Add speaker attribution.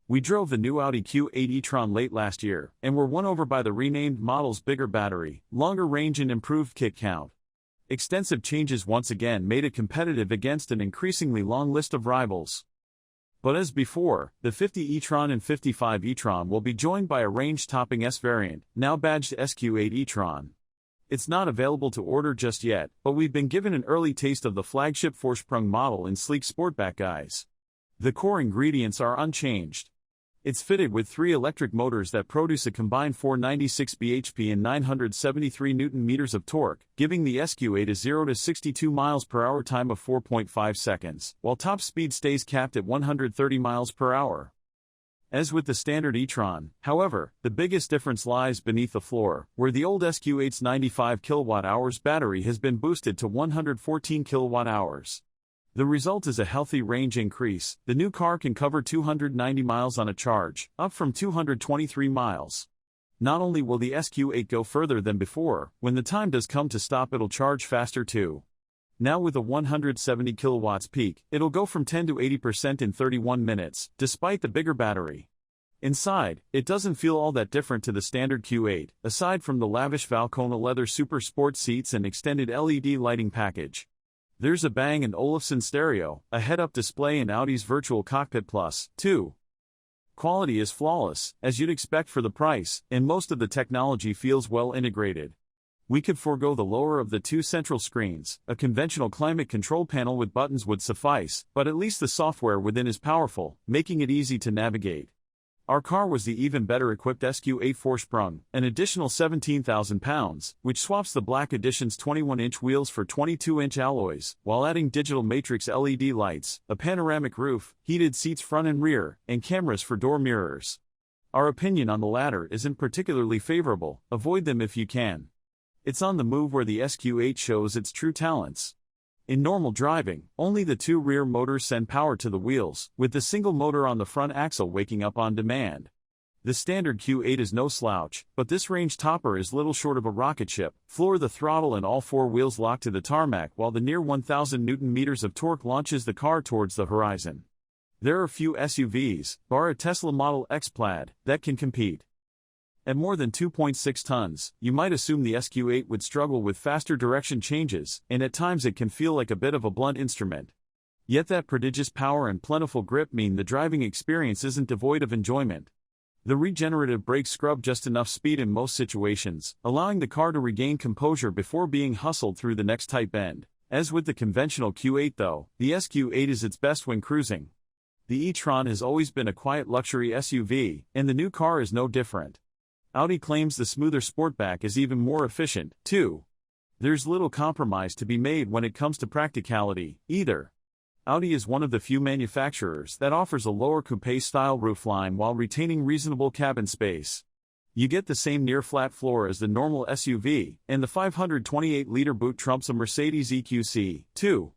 Speaker 1: We drove the new Audi Q8 e-tron late last year, and were won over by the renamed model's bigger battery, longer range and improved kit count. Extensive changes once again made it competitive against an increasingly long list of rivals. But as before, the 50 e-tron and 55 e-tron will be joined by a range-topping S variant, now badged SQ8 e-tron. It's not available to order just yet, but we've been given an early taste of the flagship four-sprung model in sleek sportback guise. The core ingredients are unchanged. It's fitted with 3 electric motors that produce a combined 496 bhp and 973 Nm of torque, giving the SQ8 a 0 to 62 mph time of 4.5 seconds, while top speed stays capped at 130 mph. As with the standard e-tron, however, the biggest difference lies beneath the floor, where the old SQ8's 95 kWh battery has been boosted to 114 kWh. The result is a healthy range increase. The new car can cover 290 miles on a charge, up from 223 miles. Not only will the SQ8 go further than before, when the time does come to stop it'll charge faster too. Now with a 170 kilowatts peak, it'll go from 10 to 80% in 31 minutes, despite the bigger battery. Inside, it doesn't feel all that different to the standard Q8, aside from the lavish Valkona leather super sport seats and extended LED lighting package. There's a Bang & Olufsen stereo, a head-up display and Audi's Virtual Cockpit Plus, too. Quality is flawless, as you'd expect for the price, and most of the technology feels well integrated. We could forego the lower of the 2 central screens. A conventional climate control panel with buttons would suffice, but at least the software within is powerful, making it easy to navigate. Our car was the even better equipped SQ8 4-sprung, an additional 17,000 pounds, which swaps the Black Edition's 21-inch wheels for 22-inch alloys, while adding digital matrix LED lights, a panoramic roof, heated seats front and rear, and cameras for door mirrors. Our opinion on the latter isn't particularly favorable. Avoid them if you can. It's on the move where the SQ8 shows its true talents. In normal driving, only the 2 rear motors send power to the wheels, with the single motor on the front axle waking up on demand. The standard Q8 is no slouch, but this range topper is little short of a rocket ship. Floor the throttle and all 4 wheels lock to the tarmac while the near 1,000 Nm of torque launches the car towards the horizon. There are few SUVs, bar a Tesla Model X Plaid, that can compete. At more than 2.6 tons, you might assume the SQ8 would struggle with faster direction changes, and at times it can feel like a bit of a blunt instrument. Yet that prodigious power and plentiful grip mean the driving experience isn't devoid of enjoyment. The regenerative brakes scrub just enough speed in most situations, allowing the car to regain composure before being hustled through the next tight bend. As with the conventional Q8 though, the SQ8 is its best when cruising. The e-tron has always been a quiet luxury SUV, and the new car is no different. Audi claims the smoother Sportback is even more efficient, too. There's little compromise to be made when it comes to practicality, either. Audi is one of the few manufacturers that offers a lower coupe-style roofline while retaining reasonable cabin space. You get the same near-flat floor as the normal SUV, and the 528-liter boot trumps a Mercedes EQC, too.